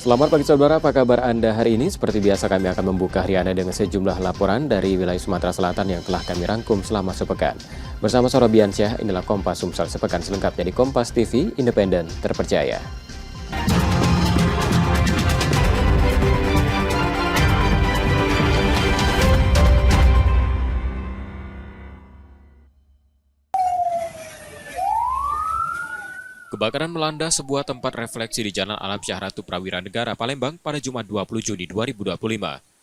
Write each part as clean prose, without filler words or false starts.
Selamat pagi saudara, apa kabar Anda hari ini? Seperti biasa kami akan membuka hari Anda dengan sejumlah laporan dari wilayah Sumatera Selatan yang telah kami rangkum selama sepekan. Bersama Sorobiansyah, inilah Kompas Sumsel sepekan selengkapnya di Kompas TV, independen, terpercaya. Kebakaran melanda sebuah tempat refleksi di Jalan Alam Syah Ratu Prawira Negara, Palembang pada Jumat 20 Juni 2025.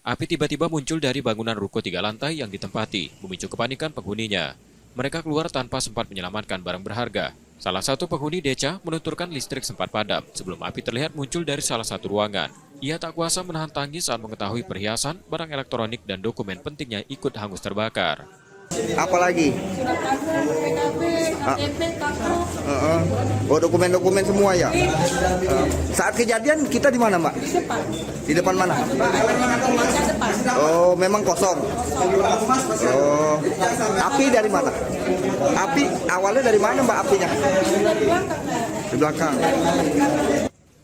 Api tiba-tiba muncul dari bangunan ruko 3 lantai yang ditempati, memicu kepanikan penghuninya. Mereka keluar tanpa sempat menyelamatkan barang berharga. Salah satu penghuni Deca menuturkan listrik sempat padam sebelum api terlihat muncul dari salah satu ruangan. Ia tak kuasa menahan tangis saat mengetahui perhiasan, barang elektronik, dan dokumen pentingnya ikut hangus terbakar. Apalagi? Surat kader, PKB, KTP, kartu. Oh, dokumen-dokumen semua ya? Saat kejadian kita di mana, Mbak? Di depan. Di depan mana? Di depan. Oh, memang kosong. Oh, api dari mana? Api awalnya dari mana, Mbak, apinya? Di belakang.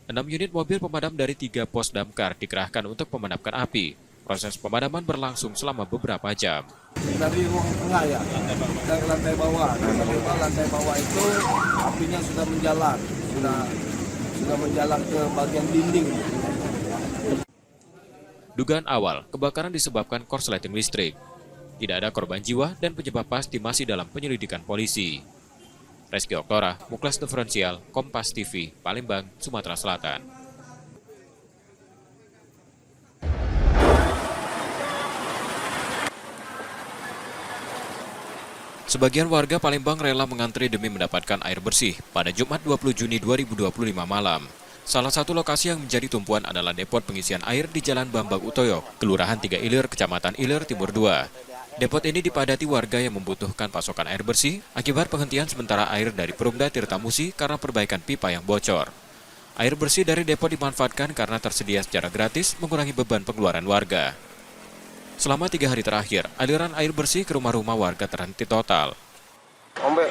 6 unit mobil pemadam dari 3 pos damkar dikerahkan untuk memadamkan api. Proses pemadaman berlangsung selama beberapa jam. Dari ruang tengah ya, dari lantai bawah. Lantai bawah itu apinya sudah menjalar, sudah menjalar ke bagian dinding. Dugaan awal, kebakaran disebabkan korsleting listrik. Tidak ada korban jiwa dan penyebab pasti masih dalam penyelidikan polisi. Reski Oktora, Muklas Diferensial, Kompas TV, Palembang, Sumatera Selatan. Sebagian warga Palembang rela mengantri demi mendapatkan air bersih pada Jumat 20 Juni 2025 malam. Salah satu lokasi yang menjadi tumpuan adalah depot pengisian air di Jalan Bambang Utoyo, Kelurahan 3 Ilir, Kecamatan Ilir, Timur 2. Depot ini dipadati warga yang membutuhkan pasokan air bersih akibat penghentian sementara air dari Perumda Tirtamusi karena perbaikan pipa yang bocor. Air bersih dari depot dimanfaatkan karena tersedia secara gratis, mengurangi beban pengeluaran warga. Selama 3 hari terakhir, aliran air bersih ke rumah-rumah warga terhenti total.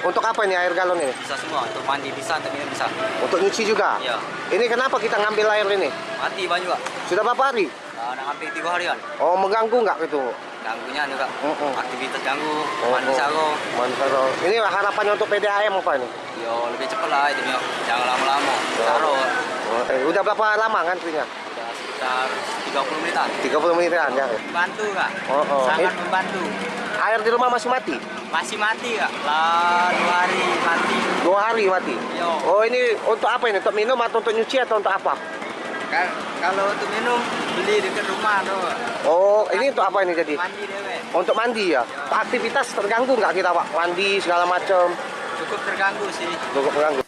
Untuk apa ini air galon ini? Bisa semua, untuk mandi bisa, untuk minum bisa. Untuk nyuci juga? Iya. Ini kenapa kita ngambil air ini? Mati banyak juga. Sudah berapa hari? Nah, hampir 3 harian. Oh, mengganggu nggak itu? Ganggunya juga. Aktivitas ganggu, Oh, mandi saro. Ini harapannya untuk PDAM apa ini? Yo, lebih cepat lah itu, jangan lama-lama. Saro. Udah berapa lama ngantrinya? Udah sekitar 30 menitan. 30 menitan ya? Bantu kak, Oh. sangat membantu. Air di rumah masih mati? Masih mati kak, lah 2 hari mati. 2 hari mati? Yo. Oh, ini untuk apa ini? Untuk minum atau untuk nyuci atau untuk apa? Kalau untuk minum, beli dekat rumah tuh. Oh, ini untuk apa ini jadi? Mandi dewe. Untuk mandi ya? Aktivitas terganggu nggak kita, Pak? Mandi segala macam? Cukup terganggu sih. Cukup terganggu.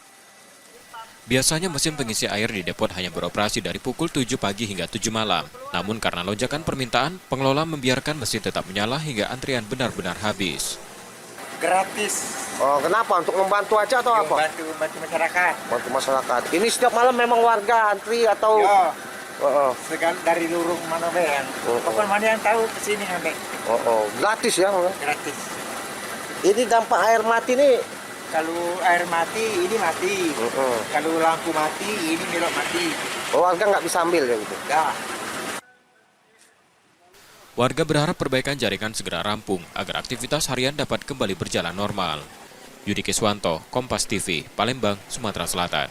Biasanya mesin pengisi air di depot hanya beroperasi dari pukul 7 pagi hingga 7 malam. Namun karena lonjakan permintaan, pengelola membiarkan mesin tetap menyala hingga antrian benar-benar habis. Gratis. Oh, kenapa? Untuk membantu aja atau apa? Bantu masyarakat. Bantu masyarakat. Ini setiap malam memang warga antri atau? Ya, Oh. dari lurung mana be kan. Pokoknya mana yang tahu kesini sampai Gratis ya? gratis. Ini dampak air mati nih. Kalau air mati, ini mati. Kalau lampu mati, ini belok mati. Oh, warga nggak bisa ambil ya gitu? Ya. Warga berharap perbaikan jaringan segera rampung agar aktivitas harian dapat kembali berjalan normal. Yudi Kiswanto, Kompas TV, Palembang, Sumatera Selatan.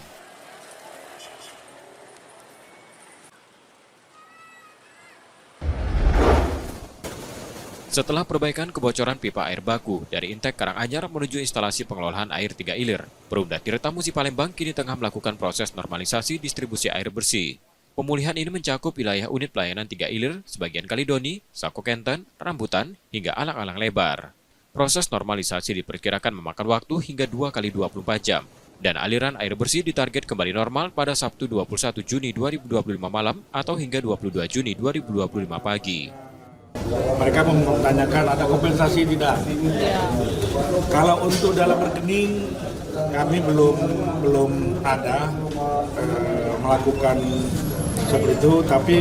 Setelah perbaikan kebocoran pipa air baku dari Intek Karanganyar menuju instalasi pengelolaan air 3 Ilir, Perumda Tirtamusi Palembang kini tengah melakukan proses normalisasi distribusi air bersih. Pemulihan ini mencakup wilayah unit pelayanan 3 Ilir, sebagian Kalidoni, Sako Kenten, Rambutan, hingga alang-alang lebar. Proses normalisasi diperkirakan memakan waktu hingga 2 kali 24 jam, dan aliran air bersih ditarget kembali normal pada Sabtu 21 Juni 2025 malam atau hingga 22 Juni 2025 pagi. Mereka mempertanyakan ada kompensasi tidak. Kalau untuk dalam rekening kami belum ada melakukan seperti itu, tapi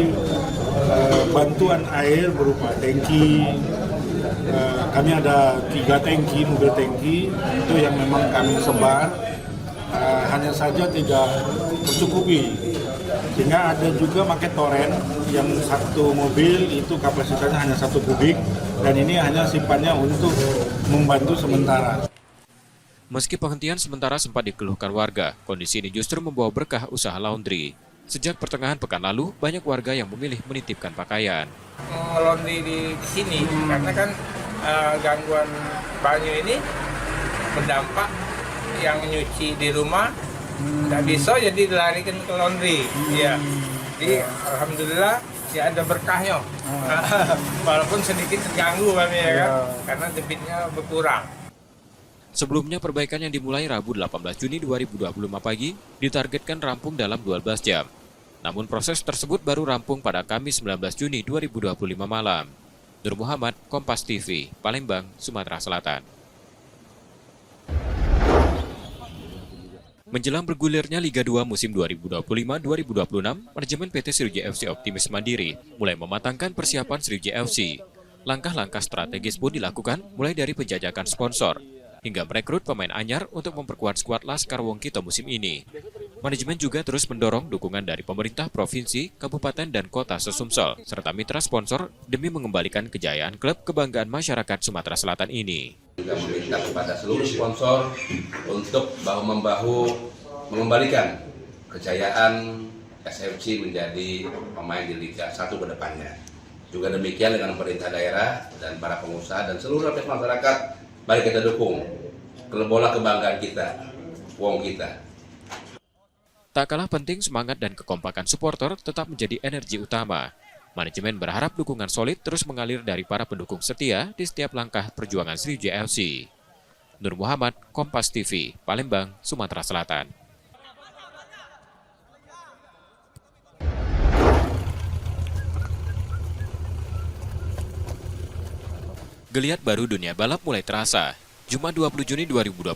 bantuan air berupa tangki. Kami ada 3 tangki, mobil tangki itu yang memang kami sebar, hanya saja tidak mencukupi. Sehingga ada juga pakai toren yang satu mobil itu kapasitasnya hanya 1 kubik dan ini hanya simpannya untuk membantu sementara. Meski penghentian sementara sempat dikeluhkan warga, kondisi ini justru membawa berkah usaha laundry. Sejak pertengahan pekan lalu, banyak warga yang memilih menitipkan pakaian. Laundry di sini karena kan gangguan banyu ini berdampak yang nyuci di rumah nggak bisa, jadi dilarikan ke laundry. Ya, jadi alhamdulillah ya ada berkahnya. Walaupun sedikit terganggu kami ya kan, karena debitnya berkurang. Sebelumnya perbaikan yang dimulai Rabu 18 Juni 2025 pagi ditargetkan rampung dalam 12 jam. Namun proses tersebut baru rampung pada Kamis 19 Juni 2025 malam. Nur Muhammad, Kompas TV, Palembang, Sumatera Selatan. Menjelang bergulirnya Liga 2 musim 2025-2026, manajemen PT Sriwijaya FC Optimis Mandiri mulai mematangkan persiapan Sriwijaya FC. Langkah-langkah strategis pun dilakukan mulai dari penjajakan sponsor hingga merekrut pemain anyar untuk memperkuat skuad Laskar Wongkito musim ini. Manajemen juga terus mendorong dukungan dari pemerintah provinsi, kabupaten, dan kota sesumsel, serta mitra sponsor demi mengembalikan kejayaan klub kebanggaan masyarakat Sumatera Selatan ini. Juga meminta kepada seluruh sponsor untuk bahu-membahu mengembalikan kejayaan SFC menjadi pemain di Liga 1 ke depannya. Juga demikian dengan pemerintah daerah dan para pengusaha dan seluruh lapisan masyarakat, mari kita dukung klub bola kebanggaan kita, Wong kita. Tak kalah penting, semangat dan kekompakan supporter tetap menjadi energi utama. Manajemen berharap dukungan solid terus mengalir dari para pendukung setia di setiap langkah perjuangan Sriwijaya FC. Nur Muhammad, Kompas TV, Palembang, Sumatera Selatan. Geliat baru dunia balap mulai terasa. Jumat 20 Juni 2025,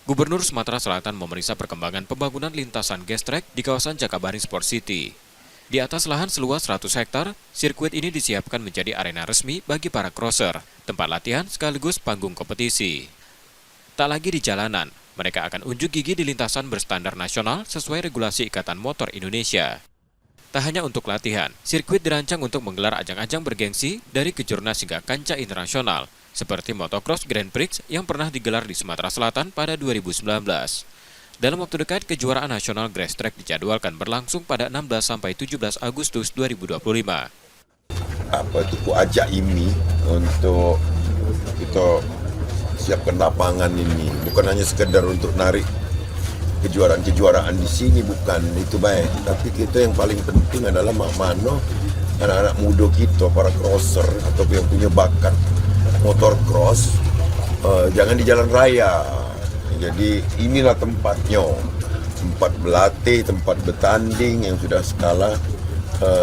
Gubernur Sumatera Selatan memeriksa perkembangan pembangunan lintasan gas track di kawasan Jakabaring Sport City. Di atas lahan seluas 100 hektar, sirkuit ini disiapkan menjadi arena resmi bagi para crosser, tempat latihan sekaligus panggung kompetisi. Tak lagi di jalanan, mereka akan unjuk gigi di lintasan berstandar nasional sesuai regulasi Ikatan Motor Indonesia. Tak hanya untuk latihan, sirkuit dirancang untuk menggelar ajang-ajang bergengsi dari kejurnas hingga kancah internasional, seperti Motocross Grand Prix yang pernah digelar di Sumatera Selatan pada 2019. Dalam waktu dekat, kejuaraan nasional Grass Track dijadwalkan berlangsung pada 16-17 Agustus 2025. Aku ajak IMI untuk kita siapkan lapangan ini, bukan hanya sekedar untuk narik kejuaraan-kejuaraan di sini, bukan itu baik, tapi kita yang paling penting adalah mano anak-anak muda kita, para crosser atau yang punya bakat motor cross, jangan di jalan raya. Jadi inilah tempatnya, tempat berlatih, tempat bertanding yang sudah skala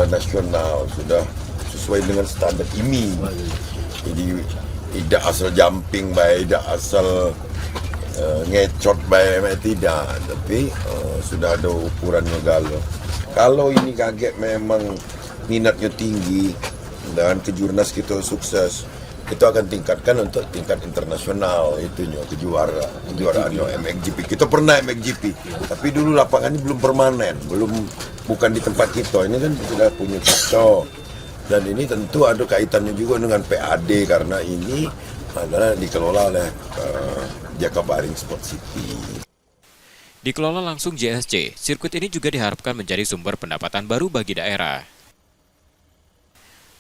nasional, sudah sesuai dengan standar IMI. Jadi tidak asal jumping baik, tidak asal ngecot baik, tidak, tapi sudah ada ukurannya galo. Kalau ini kaget memang minatnya tinggi dan kejurnas kita sukses, itu akan tingkatkan untuk tingkat internasional, itunya kejuaraannya MXGP. Kita pernah MXGP, tapi dulu lapangannya belum permanen, bukan di tempat kita. Ini kan sudah punya kita, dan ini tentu ada kaitannya juga dengan PAD karena ini adalah dikelola oleh Jakabaring Sport City. Dikelola langsung JSC, sirkuit ini juga diharapkan menjadi sumber pendapatan baru bagi daerah.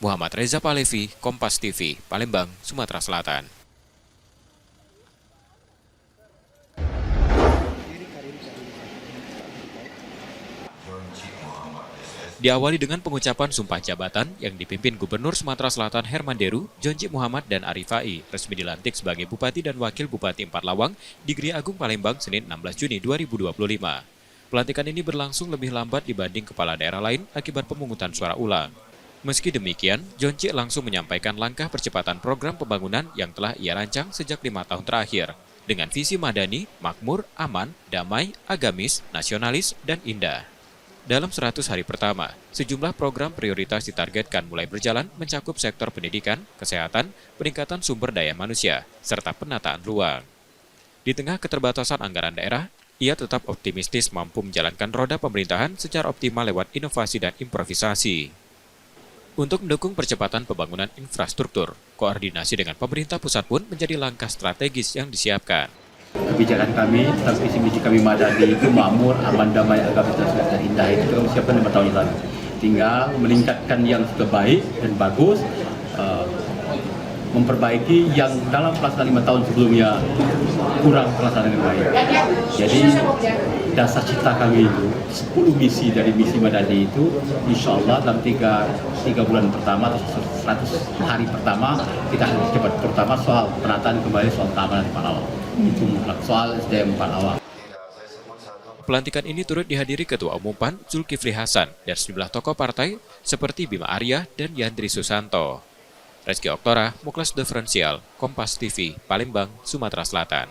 Muhammad Reza Palevi, Kompas TV, Palembang, Sumatera Selatan. Diawali dengan pengucapan sumpah jabatan yang dipimpin Gubernur Sumatera Selatan Herman Deru, Jonci Muhammad dan Arifai resmi dilantik sebagai Bupati dan Wakil Bupati Empat Lawang di Gria Agung Palembang Senin 16 Juni 2025. Pelantikan ini berlangsung lebih lambat dibanding kepala daerah lain akibat pemungutan suara ulang. Meski demikian, Jonci langsung menyampaikan langkah percepatan program pembangunan yang telah ia rancang sejak 5 tahun terakhir, dengan visi madani, makmur, aman, damai, agamis, nasionalis, dan indah. Dalam 100 hari pertama, sejumlah program prioritas ditargetkan mulai berjalan mencakup sektor pendidikan, kesehatan, peningkatan sumber daya manusia, serta penataan ruang. Di tengah keterbatasan anggaran daerah, Ia tetap optimistis mampu menjalankan roda pemerintahan secara optimal lewat inovasi dan improvisasi. Untuk mendukung percepatan pembangunan infrastruktur, koordinasi dengan pemerintah pusat pun menjadi langkah strategis yang disiapkan. Kebijakan kami tentang visi misi kami Madani itu makmur, aman, damai, agama dan indah itu kami siapkan 5 tahun yang lalu. Tinggal meningkatkan yang sudah baik dan bagus, memperbaiki yang dalam pelaksanaan 5 tahun sebelumnya kurang pelaksanaan yang baik. Jadi dasar cita kami itu 10 misi dari misi Madani itu insya Allah dalam 3 bulan pertama atau 100 hari pertama kita akan cepat, terutama soal penataan kembali soal keamanan di Pahlawan. Itu soal SDM Pahlawan. Pelantikan ini turut dihadiri Ketua Umum PAN Zulkifli Hasan dan sejumlah tokoh partai seperti Bima Arya dan Yandri Susanto. Reski Oktora, Muklas Diferensial, Kompas TV, Palembang, Sumatera Selatan.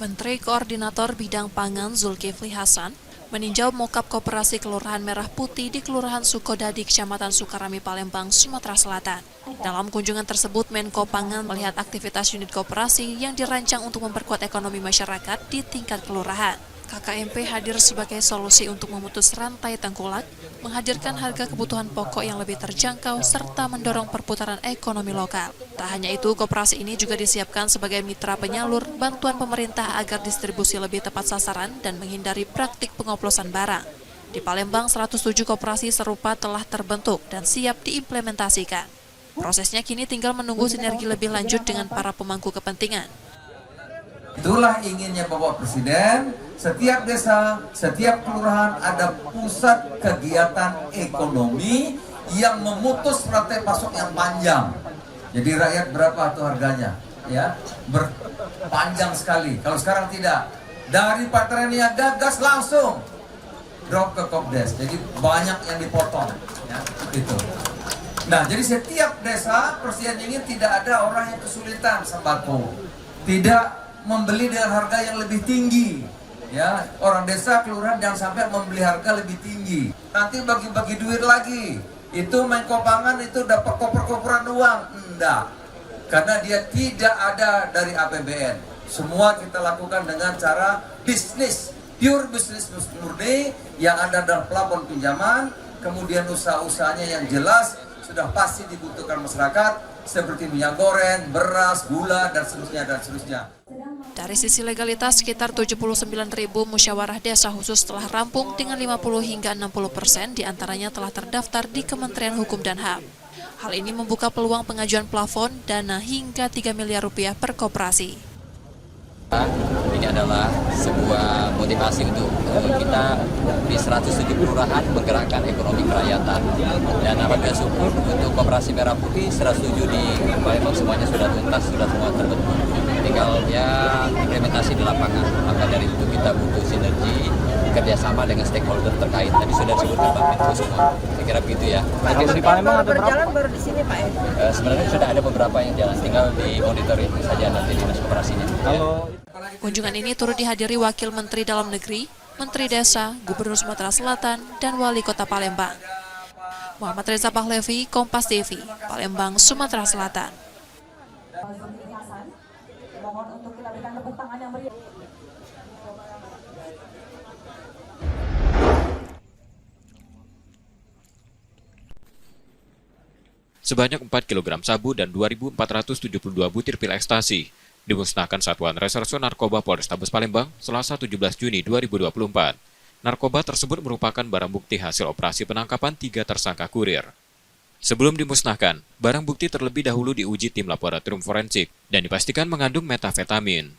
Menteri Koordinator Bidang Pangan Zulkifli Hasan meninjau mokap Koperasi Kelurahan Merah Putih di Kelurahan Sukodadi, Kecamatan Sukarami, Palembang, Sumatera Selatan. Dalam kunjungan tersebut, Menko Pangan melihat aktivitas unit koperasi yang dirancang untuk memperkuat ekonomi masyarakat di tingkat kelurahan. KKMP hadir sebagai solusi untuk memutus rantai tengkulak, menghadirkan harga kebutuhan pokok yang lebih terjangkau, serta mendorong perputaran ekonomi lokal. Tak hanya itu, koperasi ini juga disiapkan sebagai mitra penyalur bantuan pemerintah agar distribusi lebih tepat sasaran dan menghindari praktik pengoplosan barang. Di Palembang, 107 koperasi serupa telah terbentuk dan siap diimplementasikan. Prosesnya kini tinggal menunggu sinergi lebih lanjut dengan para pemangku kepentingan. Itulah inginnya Bapak Presiden, setiap desa, setiap kelurahan ada pusat kegiatan ekonomi yang memutus rantai pasok yang panjang. Jadi rakyat berapa tuh harganya? Ya, berpanjang sekali. Kalau sekarang tidak, dari Patrania Niaga gas langsung drop ke Kopdes. Jadi banyak yang dipotong. Ya, itu. Nah, jadi setiap desa Presiden ingin tidak ada orang yang kesulitan sembako. Tidak membeli dengan harga yang lebih tinggi, ya, orang desa kelurahan jangan sampai membeli harga lebih tinggi. Nanti bagi-bagi duit lagi, itu Menko Pangan itu dapat koper-koperan uang, enggak, karena dia tidak ada dari APBN. Semua kita lakukan dengan cara bisnis, pure bisnis murni yang ada dalam plafon pinjaman, kemudian usaha-usahanya yang jelas sudah pasti dibutuhkan masyarakat. Seperti minyak goreng, beras, gula, dan seterusnya, dan seterusnya. Dari sisi legalitas, sekitar 79.000 musyawarah desa khusus telah rampung dengan 50 hingga 60% diantaranya telah terdaftar di Kementerian Hukum dan HAM. Hal ini membuka peluang pengajuan plafon dana hingga 3 miliar rupiah per koperasi. Ini adalah sebuah motivasi untuk kita di 107 kelurahan menggerakkan ekonomi kerakyatan. Dan alhamdulillah syukur untuk Koperasi Merah Putih 107 di Palembang semuanya sudah tuntas, sudah semua terbentuk. Tinggal ya implementasi di lapangan. Maka dari itu kita butuh sinergi kerjasama dengan stakeholder terkait. Tadi sudah disebutkan Pak Menko semua. Saya kira begitu ya. Kalau di Palembang ada berjalan baru di sini Pak ya? Sebenarnya sudah ada beberapa yang jalan, tinggal di monitoring saja nanti dinas koperasinya. Kunjungan ini turut dihadiri Wakil Menteri Dalam Negeri, Menteri Desa, Gubernur Sumatera Selatan, dan Wali Kota Palembang. Muhammad Reza Pahlevi, Kompas TV, Palembang, Sumatera Selatan. Sebanyak 4 kg sabu dan 2.472 butir pil ekstasi dimusnahkan Satuan Reserse Narkoba Polrestabes Palembang Selasa 17 Juni 2024. Narkoba tersebut merupakan barang bukti hasil operasi penangkapan 3 tersangka kurir. Sebelum dimusnahkan, barang bukti terlebih dahulu diuji tim laboratorium forensik dan dipastikan mengandung metafetamin.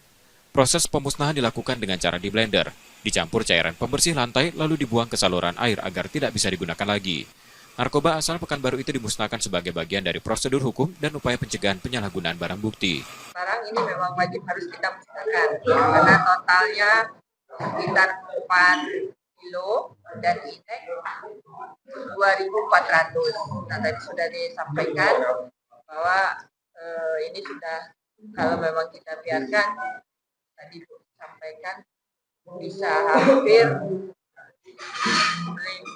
Proses pemusnahan dilakukan dengan cara di blender, dicampur cairan pembersih lantai lalu dibuang ke saluran air agar tidak bisa digunakan lagi. Narkoba asal Pekanbaru itu dimusnahkan sebagai bagian dari prosedur hukum dan upaya pencegahan penyalahgunaan barang bukti. Barang ini memang wajib harus kita musnahkan karena totalnya sekitar 4 kilo dan indeks 2.400. Nah, tadi sudah disampaikan bahwa ini sudah, kalau memang kita biarkan, tadi disampaikan bisa hampir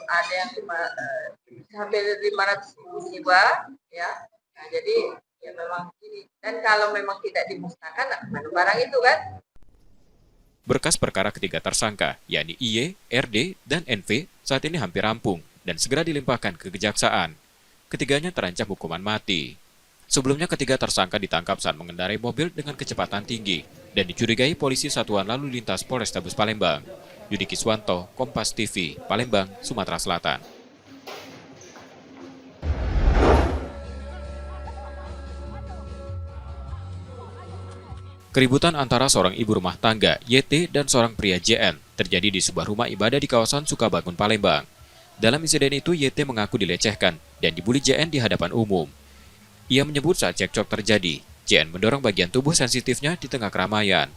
ada yang hampir 500.000 jiwa, ya. Nah, jadi ya memang ini. Dan kalau memang tidak dimusnahkan, mana barang itu kan? Berkas perkara ketiga tersangka, yakni IY, RD, dan NV, saat ini hampir rampung dan segera dilimpahkan ke kejaksaan. Ketiganya terancam hukuman mati. Sebelumnya ketiga tersangka ditangkap saat mengendarai mobil dengan kecepatan tinggi dan dicurigai polisi Satuan Lalu Lintas Polrestabes Palembang. Yudi Kiswanto, Kompas TV, Palembang, Sumatera Selatan. Keributan antara seorang ibu rumah tangga, YT, dan seorang pria JN terjadi di sebuah rumah ibadah di kawasan Sukabangun, Palembang. Dalam insiden itu, YT mengaku dilecehkan dan dibully JN di hadapan umum. Ia menyebut saat cekcok terjadi, JN mendorong bagian tubuh sensitifnya di tengah keramaian.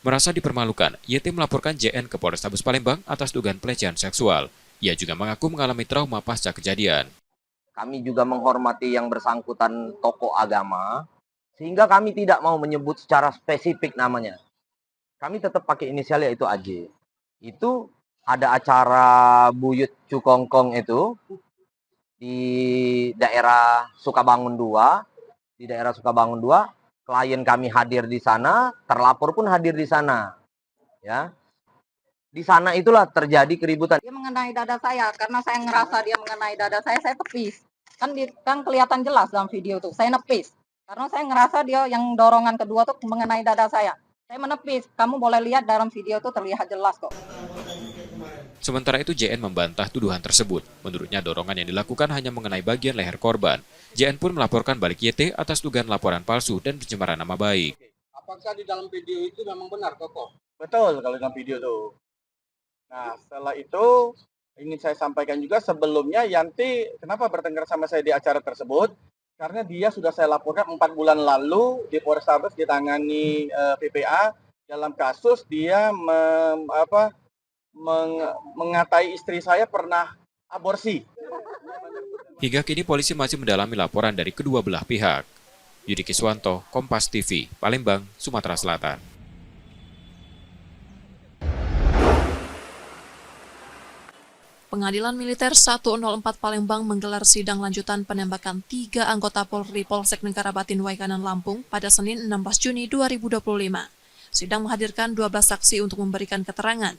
Merasa dipermalukan, YT melaporkan JN ke Polrestabes Palembang atas dugaan pelecehan seksual. Ia juga mengaku mengalami trauma pasca kejadian. Kami juga menghormati yang bersangkutan tokoh agama, sehingga kami tidak mau menyebut secara spesifik namanya. Kami tetap pakai inisial yaitu AJ. Itu ada acara Buyut Cukongkong itu di daerah Sukabangun 2. Di daerah Sukabangun 2, klien kami hadir di sana, terlapor pun hadir di sana. Ya. Di sana itulah terjadi keributan. Dia mengenai dada saya, karena saya ngerasa dia mengenai dada saya tepis. Kan kelihatan jelas dalam video itu, saya nepis. Karena saya ngerasa dia yang dorongan kedua tuh mengenai dada saya. Saya menepis, kamu boleh lihat dalam video itu terlihat jelas kok. Sementara itu JN membantah tuduhan tersebut. Menurutnya dorongan yang dilakukan hanya mengenai bagian leher korban. JN pun melaporkan balik YT atas dugaan laporan palsu dan pencemaran nama baik. Apakah di dalam video itu memang benar, Koko? Betul kalau dalam video itu. Nah, setelah itu ingin saya sampaikan juga sebelumnya Yanti kenapa bertengkar sama saya di acara tersebut? Karena dia sudah saya laporkan 4 bulan lalu di Polrestabes ditangani PPA dalam kasus dia mengatai istri saya pernah aborsi. Hingga kini polisi masih mendalami laporan dari kedua belah pihak. Yudi Kiswanto, Kompas TV, Palembang, Sumatera Selatan. Pengadilan Militer 104 Palembang menggelar sidang lanjutan penembakan 3 anggota Polri Polsek Negara Batin Waikanan Lampung pada Senin 16 Juni 2025. Sidang menghadirkan 12 saksi untuk memberikan keterangan.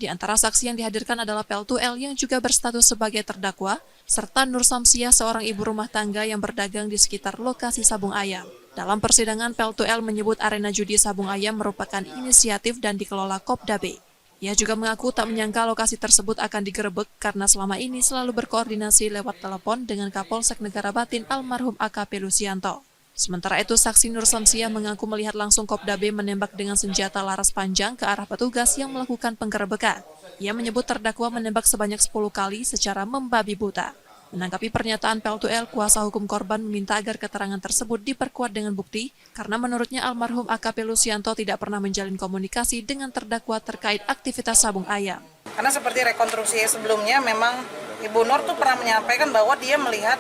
Di antara saksi yang dihadirkan adalah Pel2L yang juga berstatus sebagai terdakwa, serta Nur Samsiah, seorang ibu rumah tangga yang berdagang di sekitar lokasi Sabung Ayam. Dalam persidangan, Pel2L menyebut arena judi Sabung Ayam merupakan inisiatif dan dikelola Kopda B. Ia juga mengaku tak menyangka lokasi tersebut akan digerebek karena selama ini selalu berkoordinasi lewat telepon dengan Kapolsek Negara Batin almarhum AKP Lusianto. Sementara itu, saksi Nur Samsiah mengaku melihat langsung Kopda B menembak dengan senjata laras panjang ke arah petugas yang melakukan penggerebekan. Ia menyebut terdakwa menembak sebanyak 10 kali secara membabi buta. Menanggapi pernyataan Pel2L, kuasa hukum korban meminta agar keterangan tersebut diperkuat dengan bukti, karena menurutnya almarhum AKP Lusianto tidak pernah menjalin komunikasi dengan terdakwa terkait aktivitas Sabung Ayam. Karena seperti rekonstruksi sebelumnya, memang Ibu Nur tuh pernah menyampaikan bahwa dia melihat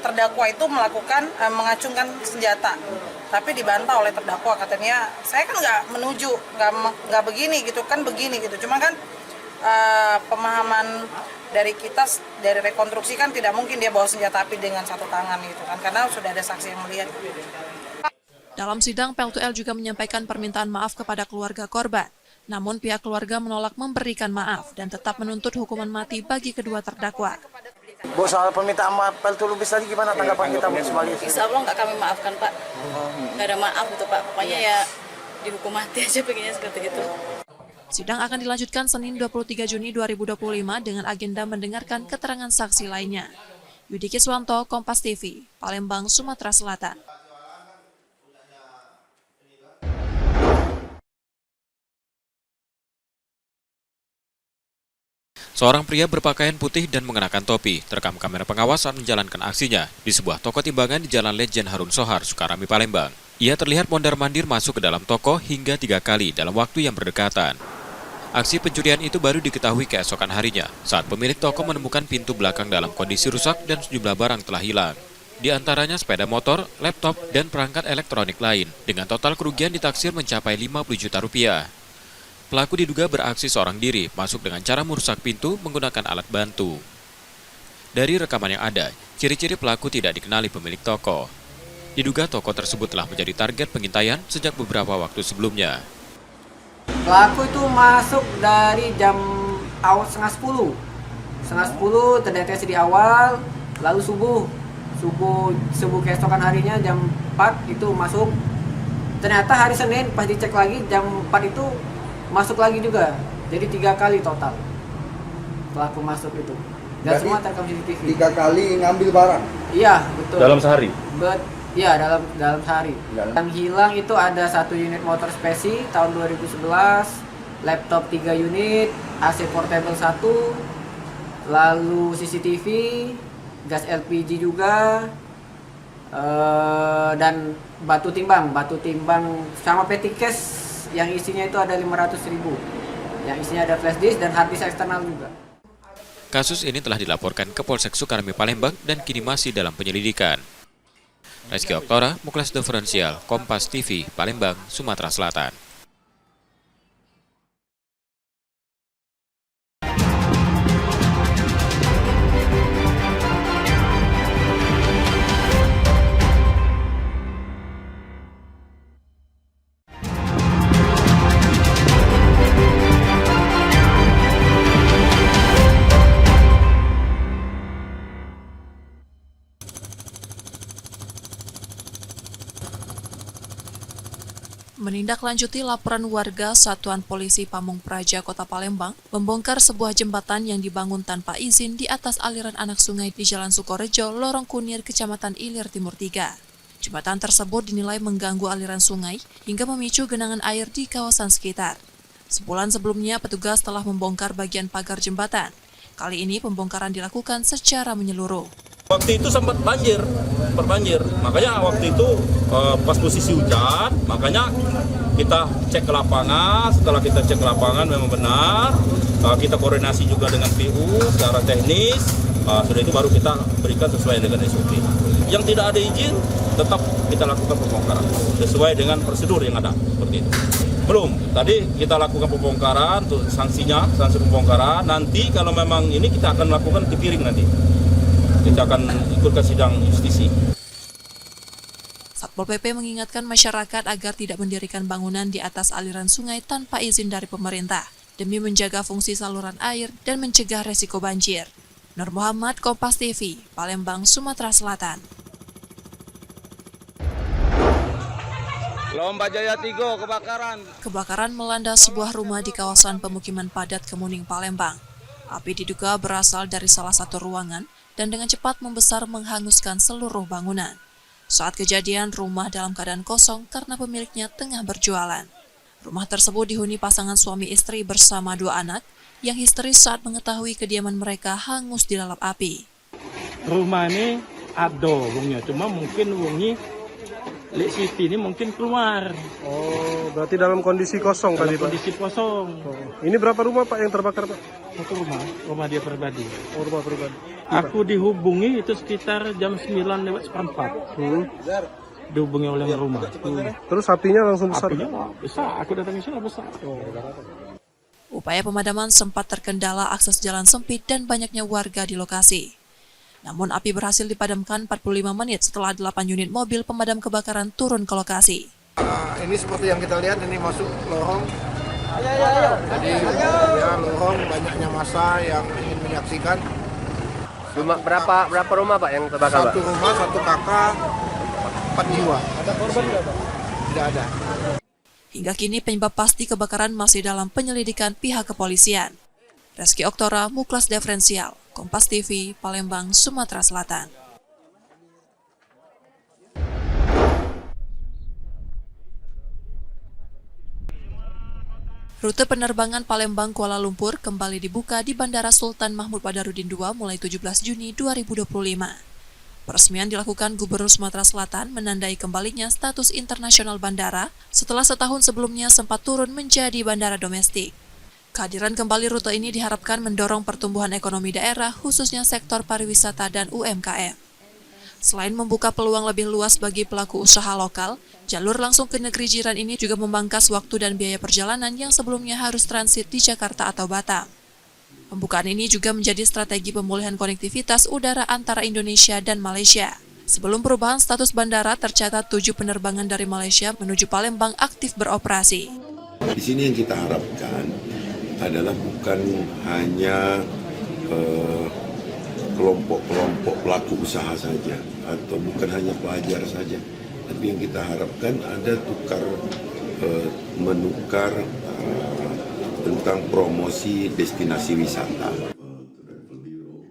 terdakwa itu mengacungkan senjata. Tapi dibantah oleh terdakwa, katanya saya kan nggak begini gitu, kan begini gitu. Cuma kan pemahaman dari kita, dari rekonstruksi kan tidak mungkin dia bawa senjata api dengan satu tangan gitu kan, karena sudah ada saksi yang melihat. Dalam sidang, Pel2L juga menyampaikan permintaan maaf kepada keluarga korban. Namun pihak keluarga menolak memberikan maaf dan tetap menuntut hukuman mati bagi kedua terdakwa. Bu, soal permintaan maaf Pel2L tadi gimana tanggapan kita? Insya Allah nggak kami maafkan, Pak. Nggak ada maaf untuk Pak. Pokoknya ya dihukum mati aja, pengennya seperti itu. Sidang akan dilanjutkan Senin 23 Juni 2025 dengan agenda mendengarkan keterangan saksi lainnya. Yudi Kiswanto, Kompas TV, Palembang, Sumatera Selatan. Seorang pria berpakaian putih dan mengenakan topi terekam kamera pengawas saat menjalankan aksinya di sebuah toko timbangan di Jalan Lejen Harun Sohar, Sukarami, Palembang. Ia terlihat mondar-mandir masuk ke dalam toko hingga 3 kali dalam waktu yang berdekatan. Aksi pencurian itu baru diketahui keesokan harinya saat pemilik toko menemukan pintu belakang dalam kondisi rusak dan sejumlah barang telah hilang. Di antaranya sepeda motor, laptop, dan perangkat elektronik lain dengan total kerugian ditaksir mencapai 50 juta rupiah. Pelaku diduga beraksi seorang diri masuk dengan cara merusak pintu menggunakan alat bantu. Dari rekaman yang ada, ciri-ciri pelaku tidak dikenali pemilik toko. Diduga toko tersebut telah menjadi target pengintaian sejak beberapa waktu sebelumnya. Pelaku itu masuk dari jam awal setengah 10 terdeteksi di awal, lalu subuh keesokan harinya jam 4 itu masuk. Ternyata hari Senin pas dicek lagi jam 4 itu masuk lagi juga. Jadi 3 kali total pelaku masuk itu. Dan semua terekam CCTV. 3 kali ngambil barang? Iya, betul. Dalam sehari? Iya, dalam sehari. Yang hilang itu ada 1 unit motor spesi tahun 2011, laptop 3 unit, AC portable 1, lalu CCTV, gas LPG juga, dan batu timbang sama petty cash yang isinya itu ada 500.000, yang isinya ada flash disk dan hard disk eksternal juga. Kasus ini telah dilaporkan ke Polsek Sukarami Palembang dan kini masih dalam penyelidikan. Rizky Oktora, Muklas Diferensial, Kompas TV, Palembang, Sumatera Selatan. Menindaklanjuti laporan warga, Satuan Polisi Pamung Praja Kota Palembang membongkar sebuah jembatan yang dibangun tanpa izin di atas aliran anak sungai di Jalan Sukorejo, Lorong Kunir, Kecamatan Ilir Timur 3. Jembatan tersebut dinilai mengganggu aliran sungai hingga memicu genangan air di kawasan sekitar. Sebulan sebelumnya, petugas telah membongkar bagian pagar jembatan. Kali ini pembongkaran dilakukan secara menyeluruh. Waktu itu sempat berbanjir, makanya waktu itu pas posisi hujan, makanya kita cek ke lapangan. Setelah kita cek ke lapangan memang benar, kita koordinasi juga dengan PU secara teknis, sudah itu baru kita berikan sesuai dengan SOP. Yang tidak ada izin, tetap kita lakukan pembongkaran sesuai dengan prosedur yang ada, seperti itu. Belum, tadi kita lakukan pembongkaran, untuk sanksi pembongkaran, nanti kalau memang ini kita akan lakukan tipiring nanti. Kita akan ikut ke sidang justisi. Satpol PP mengingatkan masyarakat agar tidak mendirikan bangunan di atas aliran sungai tanpa izin dari pemerintah, demi menjaga fungsi saluran air dan mencegah resiko banjir. Nur Muhammad, Kompas TV, Palembang, Sumatera Selatan. Lomba Jaya 3 kebakaran. Kebakaran melanda sebuah rumah di kawasan pemukiman padat Kemuning, Palembang. Api diduga berasal dari salah satu ruangan dan dengan cepat membesar menghanguskan seluruh bangunan. Saat kejadian, rumah dalam keadaan kosong karena pemiliknya tengah berjualan. Rumah tersebut dihuni pasangan suami istri bersama 2 anak yang histeris saat mengetahui kediaman mereka hangus di lalap api. Rumah ini ada wongnya, cuma mungkin wongi Lek Siti ini mungkin keluar. Oh, berarti dalam kondisi kosong tadi, Pak? Kondisi kosong. Oh. Ini berapa rumah, Pak, yang terbakar, Pak? 1 rumah dia pribadi. Oh, rumah pribadi. Aku dihubungi itu sekitar jam 9:04. Dihubungi oleh rumah. Terus apinya langsung besar? Apinya besar, aku datang ke sini besar. Upaya pemadaman sempat terkendala akses jalan sempit dan banyaknya warga di lokasi. Namun api berhasil dipadamkan 45 menit setelah 8 unit mobil pemadam kebakaran turun ke lokasi. Ini seperti yang kita lihat, ini masuk lorong. Jadi ya lorong, banyaknya massa yang ingin menyaksikan. Berapa rumah, Pak, yang terbakar, Pak? 1 rumah, 1 kakak, 4 jiwa. Ada korban nggak, Pak? Tidak ada. Hingga kini penyebab pasti kebakaran masih dalam penyelidikan pihak kepolisian. Rizky Oktora, Muklas Diferensial, Kompas TV, Palembang, Sumatera Selatan. Rute penerbangan Palembang Kuala Lumpur kembali dibuka di Bandara Sultan Mahmud Badarudin II mulai 17 Juni 2025. Peresmian dilakukan Gubernur Sumatera Selatan menandai kembalinya status internasional bandara setelah setahun sebelumnya sempat turun menjadi bandara domestik. Kehadiran kembali rute ini diharapkan mendorong pertumbuhan ekonomi daerah, khususnya sektor pariwisata dan UMKM. Selain membuka peluang lebih luas bagi pelaku usaha lokal, jalur langsung ke negeri jiran ini juga memangkas waktu dan biaya perjalanan yang sebelumnya harus transit di Jakarta atau Batam. Pembukaan ini juga menjadi strategi pemulihan konektivitas udara antara Indonesia dan Malaysia. Sebelum perubahan status bandara, tercatat 7 penerbangan dari Malaysia menuju Palembang aktif beroperasi. Di sini yang kita harapkan adalah bukan hanya kelompok-kelompok pelaku usaha saja, atau bukan hanya pelajar saja, tapi yang kita harapkan ada menukar tentang promosi destinasi wisata.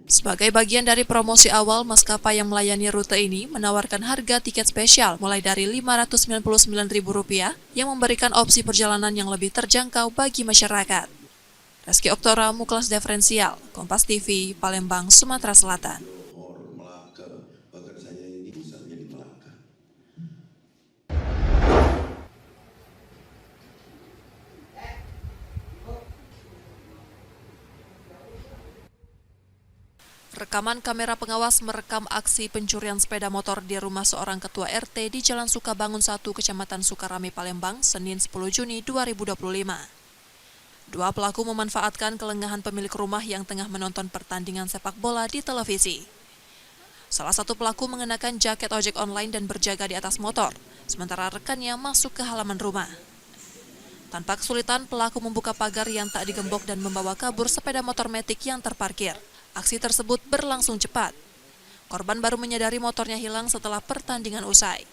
Sebagai bagian dari promosi awal, maskapai yang melayani rute ini menawarkan harga tiket spesial mulai dari Rp599.000 yang memberikan opsi perjalanan yang lebih terjangkau bagi masyarakat. Reski Oktora, Muklas Diferensial, Kompas TV, Palembang, Sumatera Selatan. Rekaman kamera pengawas merekam aksi pencurian sepeda motor di rumah seorang ketua RT di Jalan Sukabangun 1, Kecamatan Sukarami, Palembang, Senin 10 Juni 2025. Dua pelaku memanfaatkan kelengahan pemilik rumah yang tengah menonton pertandingan sepak bola di televisi. Salah satu pelaku mengenakan jaket ojek online dan berjaga di atas motor, sementara rekannya masuk ke halaman rumah. Tanpa kesulitan, pelaku membuka pagar yang tak digembok dan membawa kabur sepeda motor metik yang terparkir. Aksi tersebut berlangsung cepat. Korban baru menyadari motornya hilang setelah pertandingan usai.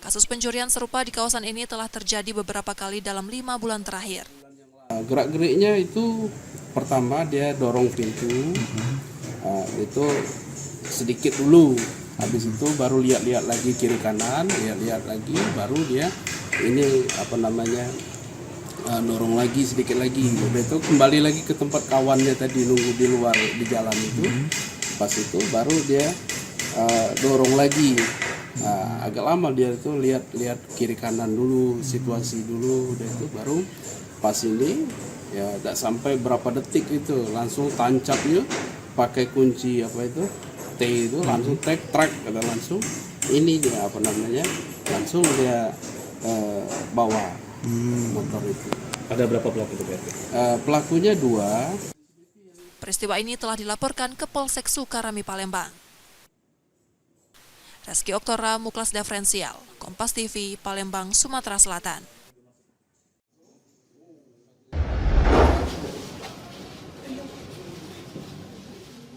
Kasus pencurian serupa di kawasan ini telah terjadi beberapa kali dalam 5 bulan terakhir. Gerak-geriknya itu pertama dia dorong pintu, itu sedikit dulu. Habis itu baru lihat-lihat lagi kiri kanan, lihat-lihat lagi, baru dia dorong lagi sedikit lagi. Itu kembali lagi ke tempat kawannya tadi nunggu di luar di jalan itu. Pas itu baru dia dorong lagi. Agak lama dia itu lihat kiri kanan dulu, situasi dulu, udah itu baru pas ini ya tidak sampai berapa detik itu langsung tancapnya pakai kunci T itu langsung track ada langsung ini dia langsung dia bawa motor itu. Ada berapa pelaku itu? Pelakunya 2. Peristiwa ini telah dilaporkan ke Polsek Sukarami, Palembang. Reski Oktora, Muklas Diferensial, Kompas TV, Palembang, Sumatera Selatan.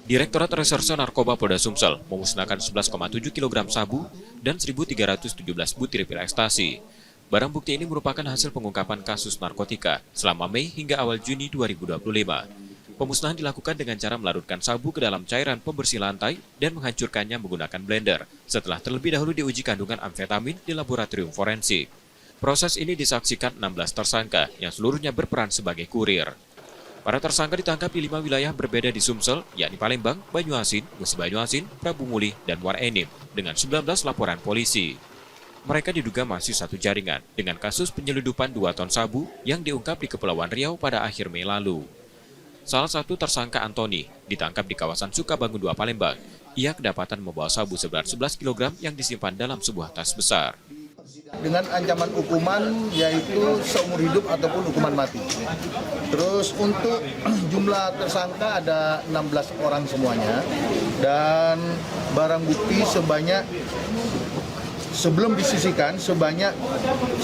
Direktorat Reserse Narkoba Polda Sumsel memusnahkan 11,7 kg sabu dan 1.317 butir pil ekstasi. Barang bukti ini merupakan hasil pengungkapan kasus narkotika selama Mei hingga awal Juni 2025. Pemusnahan dilakukan dengan cara melarutkan sabu ke dalam cairan pembersih lantai dan menghancurkannya menggunakan blender setelah terlebih dahulu diuji kandungan amfetamin di laboratorium forensik. Proses ini disaksikan 16 tersangka yang seluruhnya berperan sebagai kurir. Para tersangka ditangkap di 5 wilayah berbeda di Sumsel, yakni Palembang, Banyuasin, Musi Banyuasin, Prabu Muli, dan Muara Enim, dengan 19 laporan polisi. Mereka diduga masih satu jaringan dengan kasus penyeludupan 2 ton sabu yang diungkap di Kepulauan Riau pada akhir Mei lalu. Salah satu tersangka Antoni ditangkap di kawasan Sukabangun 2 Palembang. Ia kedapatan membawa sabu seberat 11 kg yang disimpan dalam sebuah tas besar. Dengan ancaman hukuman yaitu seumur hidup ataupun hukuman mati. Terus untuk jumlah tersangka ada 16 orang semuanya dan barang bukti sebanyak sebelum disisihkan sebanyak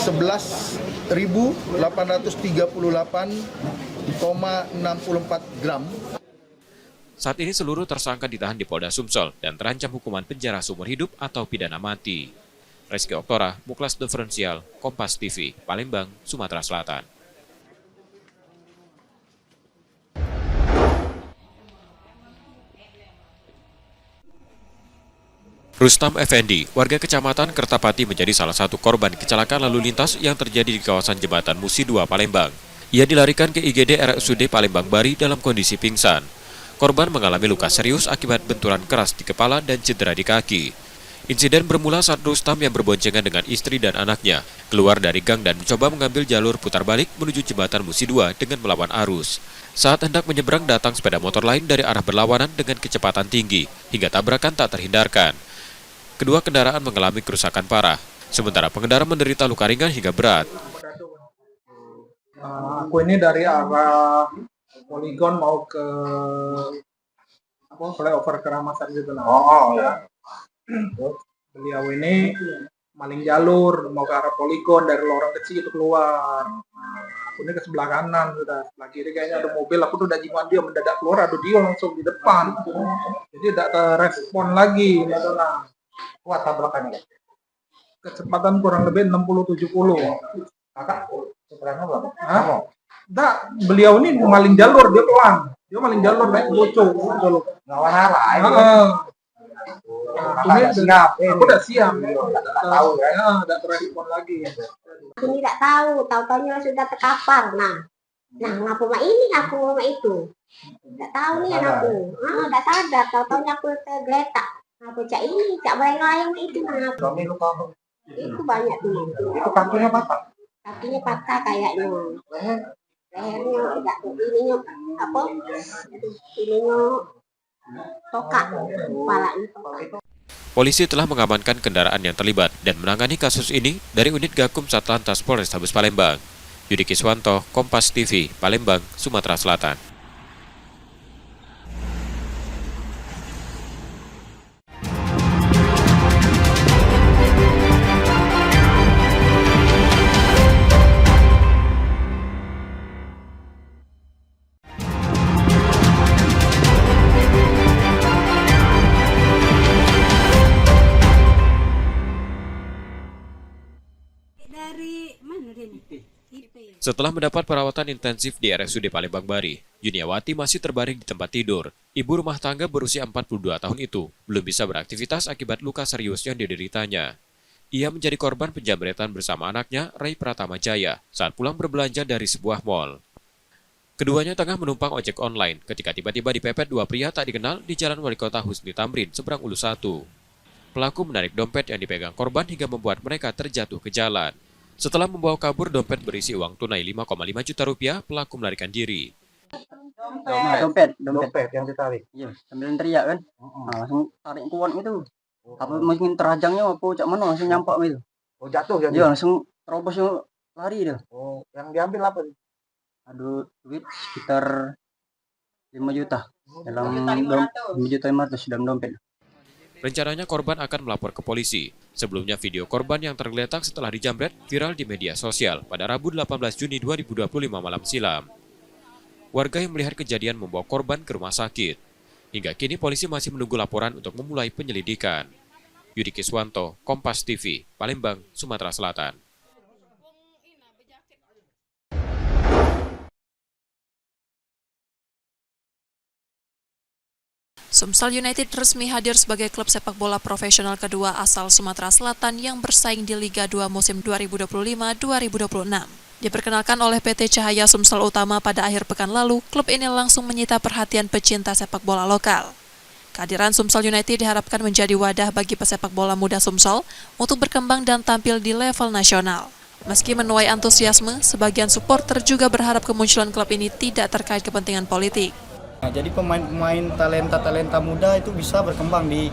11.838,64 gram. Saat ini seluruh tersangka ditahan di Polda Sumsel dan terancam hukuman penjara seumur hidup atau pidana mati. Reski Oktora, Muklas Diferensial, Kompas TV, Palembang, Sumatera Selatan. Rustam Effendi, warga Kecamatan Kertapati menjadi salah satu korban kecelakaan lalu lintas yang terjadi di kawasan Jembatan Musi 2 Palembang. Ia dilarikan ke IGD RSUD Palembang Bari dalam kondisi pingsan. Korban mengalami luka serius akibat benturan keras di kepala dan cedera di kaki. Insiden bermula saat Rustam yang berboncengan dengan istri dan anaknya keluar dari gang dan mencoba mengambil jalur putar balik menuju jembatan Musi 2 dengan melawan arus. Saat hendak menyeberang datang sepeda motor lain dari arah berlawanan dengan kecepatan tinggi hingga tabrakan tak terhindarkan. Kedua kendaraan mengalami kerusakan parah, sementara pengendara menderita luka ringan hingga berat. Aku ini dari arah Poligon mau ke flyover Keramasan gitu lah. Ya. Beliau ini maling jalur mau ke arah Poligon dari lorong kecil itu keluar. Aku ini ke sebelah kanan sudah, sebelah kiri kayaknya ada mobil. Aku tuh udah jimat dia mendadak keluar, aduh dia langsung di depan. Jadi tidak terrespon lagi. Wah tabrakannya. Kecepatan kurang lebih 60-70. Kakak, kecepatannya berapa? Enggak, beliau ini maling jalur, dia pelan. Dia maling jalur naik bocor. Ngelawan arah. Aku udah siap. Tahu ya, udah terrespon lagi. Aku tidak tahu-taunya sudah terkapar. Nah, ngapa mak ini aku mak itu? Tidak tahu nih anakku. Tidak sadar, tahu-taunya aku tergeletak. Aku cak ini, cak melayang itu. Suami luka apa? Itu banyak tuh. Itu kakinya patah? Kakinya patah kayaknya. Lehernya enggak, ininya apa? Ininya tokak, kepalanya tokak. Polisi telah mengamankan kendaraan yang terlibat dan menangani kasus ini dari unit Gakum Satlantas Polrestabes Palembang. Yudi Kiswanto, Kompas TV, Palembang, Sumatera Selatan. Setelah mendapat perawatan intensif di RSUD Palembang Bari, Yuniawati masih terbaring di tempat tidur. Ibu rumah tangga berusia 42 tahun itu belum bisa beraktivitas akibat luka serius yang dideritanya. Ia menjadi korban penjamretan bersama anaknya, Ray Pratama Jaya, saat pulang berbelanja dari sebuah mal. Keduanya tengah menumpang ojek online ketika tiba-tiba dipepet dua pria tak dikenal di Jalan Wali Kota Husni Tamrin, seberang Ulu 1. Pelaku menarik dompet yang dipegang korban hingga membuat mereka terjatuh ke jalan. Setelah membawa kabur dompet berisi uang tunai 5,5 juta rupiah, pelaku melarikan diri. Dompet yang ditarik. Iya, sambil teriak kan. Langsung tarik kuat itu. Apa mungkin terajangnya apa cak mana langsung nyampak gitu. Oh, jatuh ya? Iya, langsung terobos lari dia. Oh, yang diambil apa? Aduh, duit sekitar 5 juta. Dalam 5 juta 500 dalam dompet. Rencananya korban akan melapor ke polisi. Sebelumnya video korban yang tergeletak setelah dijamret viral di media sosial pada Rabu 18 Juni 2025 malam silam. Warga yang melihat kejadian membawa korban ke rumah sakit. Hingga kini polisi masih menunggu laporan untuk memulai penyelidikan. Yudi Kiswanto, Kompas TV, Palembang, Sumatera Selatan. Sumsel United resmi hadir sebagai klub sepak bola profesional kedua asal Sumatera Selatan yang bersaing di Liga 2 musim 2025-2026. Diperkenalkan oleh PT Cahaya Sumsel Utama pada akhir pekan lalu, klub ini langsung menyita perhatian pecinta sepak bola lokal. Kehadiran Sumsel United diharapkan menjadi wadah bagi pesepak bola muda Sumsel untuk berkembang dan tampil di level nasional. Meski menuai antusiasme, sebagian supporter juga berharap kemunculan klub ini tidak terkait kepentingan politik. Jadi pemain-pemain talenta muda itu bisa berkembang di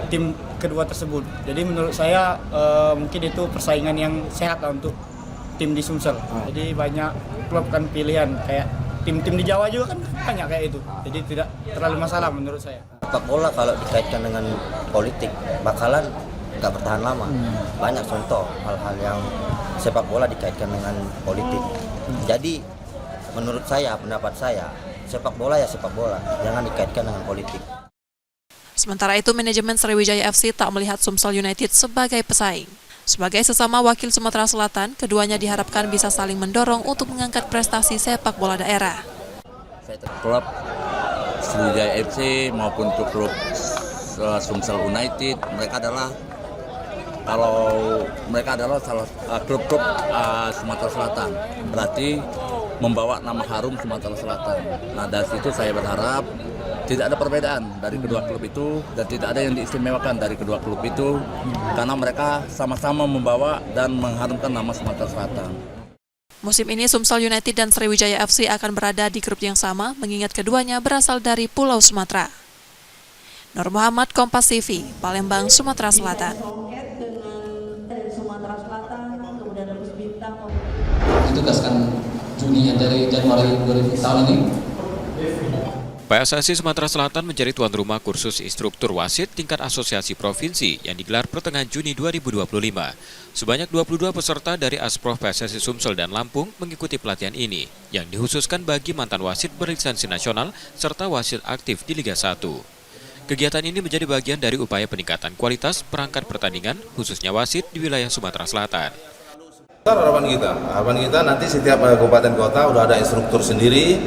tim kedua tersebut. Jadi menurut saya mungkin itu persaingan yang sehat lah untuk tim di Sumsel. Jadi banyak klub kan pilihan, kayak tim-tim di Jawa juga kan banyak kayak itu. Jadi tidak terlalu masalah menurut saya. Sepak bola kalau dikaitkan dengan politik bakalan nggak bertahan lama. Banyak contoh hal-hal yang sepak bola dikaitkan dengan politik. Jadi menurut saya, pendapat saya, sepak bola ya sepak bola, jangan dikaitkan dengan politik. Sementara itu, manajemen Sriwijaya FC tak melihat Sumsel United sebagai pesaing. Sebagai sesama wakil Sumatera Selatan, keduanya diharapkan bisa saling mendorong untuk mengangkat prestasi sepak bola daerah. Klub Sriwijaya FC maupun klub Sumsel United, mereka adalah salah klub-klub Sumatera Selatan. Berarti membawa nama harum Sumatera Selatan. Nah, dari situ saya berharap tidak ada perbedaan dari kedua klub itu dan tidak ada yang diistimewakan dari kedua klub itu karena mereka sama-sama membawa dan mengharumkan nama Sumatera Selatan. Musim ini Sumsel United dan Sriwijaya FC akan berada di grup yang sama mengingat keduanya berasal dari Pulau Sumatera. Nur Muhammad, Kompas TV, Palembang, Sumatera Selatan. Ditugaskan Juni dari Januari 2000 tahun ini. PSSI Sumatera Selatan menjadi tuan rumah kursus instruktur wasit tingkat asosiasi provinsi yang digelar pertengahan Juni 2025. Sebanyak 22 peserta dari Asprof PSSI Sumsel dan Lampung mengikuti pelatihan ini, yang dikhususkan bagi mantan wasit berlisensi nasional serta wasit aktif di Liga 1. Kegiatan ini menjadi bagian dari upaya peningkatan kualitas perangkat pertandingan, khususnya wasit di wilayah Sumatera Selatan. Harapan kita nanti setiap kabupaten kota udah ada instruktur sendiri,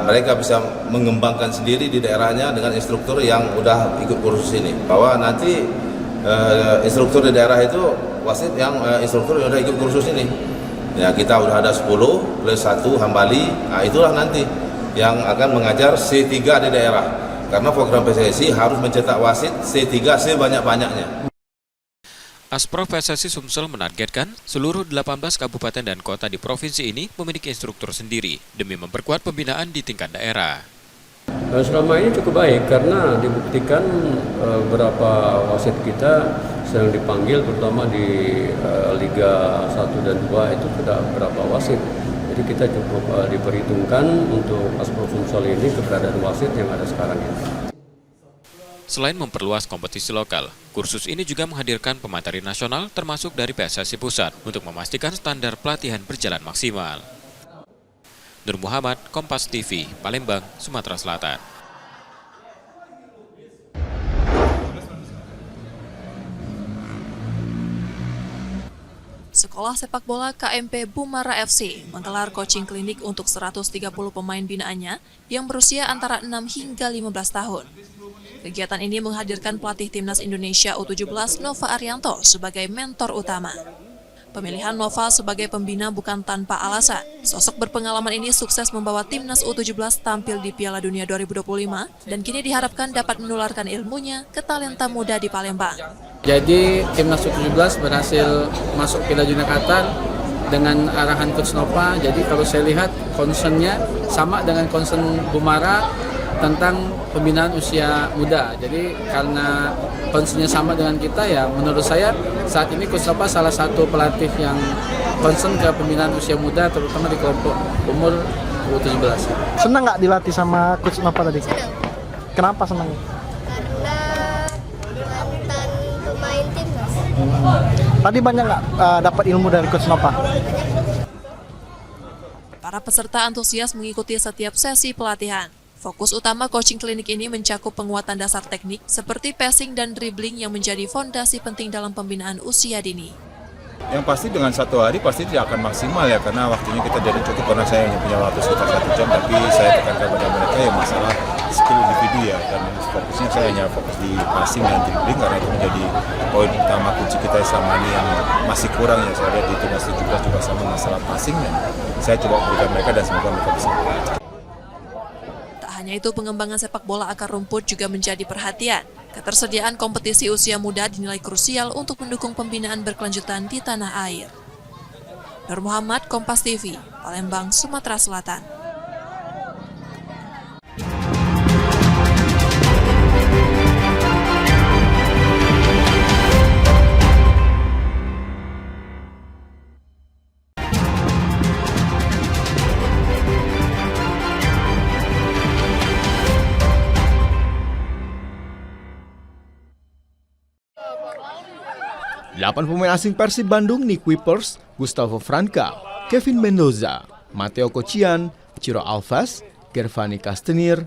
mereka bisa mengembangkan sendiri di daerahnya dengan instruktur yang udah ikut kursus ini. Bahwa nanti instruktur di daerah itu wasit yang instruktur yang udah ikut kursus ini. Ya, kita udah ada 10 plus 1 Hambali, nah itulah nanti yang akan mengajar C3 di daerah. Karena program PSSI harus mencetak wasit C3 sebanyak-banyaknya. Asprof PSSI Sumsel menargetkan seluruh 18 kabupaten dan kota di provinsi ini memiliki instruktur sendiri demi memperkuat pembinaan di tingkat daerah. Selama ini cukup baik karena dibuktikan beberapa wasit kita sedang dipanggil terutama di Liga 1 dan 2 itu sudah beberapa wasit. Jadi kita cukup diperhitungkan untuk Asprof Sumsel ini keberadaan wasit yang ada sekarang ini. Selain memperluas kompetisi lokal, kursus ini juga menghadirkan pemateri nasional termasuk dari PSSI Pusat untuk memastikan standar pelatihan berjalan maksimal. Nur Muhammad, Kompas TV, Palembang, Sumatera Selatan. Sekolah sepak bola KMP Bumara FC menggelar coaching klinik untuk 130 pemain binaannya yang berusia antara 6 hingga 15 tahun. Kegiatan ini menghadirkan pelatih Timnas Indonesia U17 Nova Arianto sebagai mentor utama. Pemilihan Nova sebagai pembina bukan tanpa alasan. Sosok berpengalaman ini sukses membawa Timnas U17 tampil di Piala Dunia 2025 dan kini diharapkan dapat menularkan ilmunya ke talenta muda di Palembang. Jadi Timnas U17 berhasil masuk Piala Dunia Qatar dengan arahan Coach Nova. Jadi kalau saya lihat concernnya sama dengan concern Bumara tentang pembinaan usia muda. Jadi karena concernnya sama dengan kita, ya menurut saya saat ini Coach Nova salah satu pelatih yang concern ke pembinaan usia muda terutama di kelompok umur U17. Senang nggak dilatih sama Coach Nova tadi? Kenapa senang? Pemain timnas. Tadi banyak nggak dapat ilmu dari Coach Nova? Para peserta antusias mengikuti setiap sesi pelatihan. Fokus utama coaching klinik ini mencakup penguatan dasar teknik seperti passing dan dribbling yang menjadi fondasi penting dalam pembinaan usia dini. Yang pasti dengan 1 hari pasti tidak akan maksimal ya, karena waktunya kita tidak cukup karena saya hanya punya waktu sekitar 1 jam, tapi saya tekankan kepada mereka yang masalah skill individu ya, dan fokusnya saya hanya fokus di passing dan dribbling karena itu menjadi poin utama kunci kita selama ini yang masih kurang ya. Saya lihat di Timnas 17 juga sama masalah passing dan saya coba berikan mereka dan semoga mereka bisa belajar. Hanya itu, pengembangan sepak bola akar rumput juga menjadi perhatian. Ketersediaan kompetisi usia muda dinilai krusial untuk mendukung pembinaan berkelanjutan di tanah air. Nur Muhammad, Kompas TV, Palembang, Sumatera Selatan. Delapan pemain asing Persib Bandung, Nick Wipers, Gustavo Franca, Kevin Mendoza, Mateo Kocian, Ciro Alves, Gervani Castenir,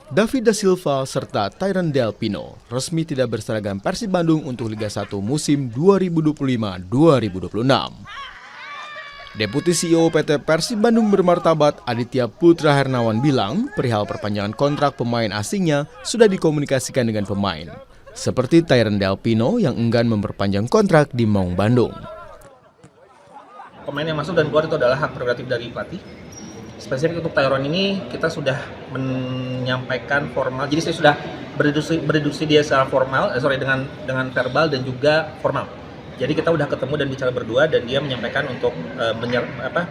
David Da Silva, serta Tyron Del Pino resmi tidak berseragam Persib Bandung untuk Liga 1 musim 2025-2026. Deputi CEO PT Persib Bandung bermartabat Aditya Putra Hernawan bilang perihal perpanjangan kontrak pemain asingnya sudah dikomunikasikan dengan pemain. Seperti Tyron Del Pino yang enggan memperpanjang kontrak di Maung Bandung. Pemain yang masuk dan keluar itu adalah hak prerogatif dari pelatih. Spesifik untuk Taiwan ini kita sudah menyampaikan formal. Jadi saya sudah berdiskusi dia secara formal, dengan verbal dan juga formal. Jadi kita udah ketemu dan bicara berdua dan dia menyampaikan untuk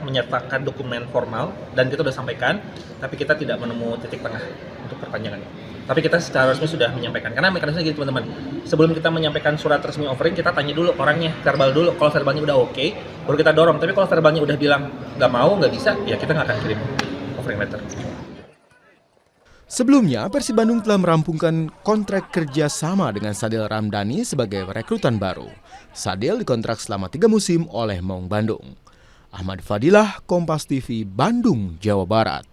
menyertakan dokumen formal dan kita udah sampaikan, tapi kita tidak menemu titik tengah untuk perpanjangannya. Tapi kita secara resmi sudah menyampaikan. Karena mekanisme gitu teman-teman. Sebelum kita menyampaikan surat resmi offering, kita tanya dulu orangnya, verbal dulu. Kalau verbalnya udah oke, baru kita dorong. Tapi kalau verbalnya udah bilang nggak mau, nggak bisa, ya kita nggak akan kirim offering letter. Sebelumnya, Persib Bandung telah merampungkan kontrak kerja sama dengan Sadil Ramdhani sebagai rekrutan baru. Sadil dikontrak selama 3 musim oleh Maung Bandung. Ahmad Fadilah, Kompas TV, Bandung, Jawa Barat.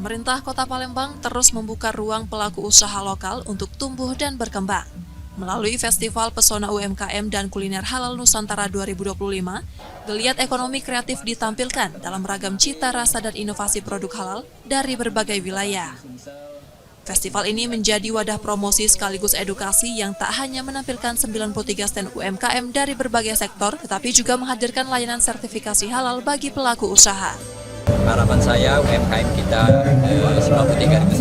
Pemerintah Kota Palembang terus membuka ruang pelaku usaha lokal untuk tumbuh dan berkembang. Melalui Festival Pesona UMKM dan Kuliner Halal Nusantara 2025, geliat ekonomi kreatif ditampilkan dalam ragam cita rasa dan inovasi produk halal dari berbagai wilayah. Festival ini menjadi wadah promosi sekaligus edukasi yang tak hanya menampilkan 93 stand UMKM dari berbagai sektor, tetapi juga menghadirkan layanan sertifikasi halal bagi pelaku usaha. Harapan saya UMKM kita 93.147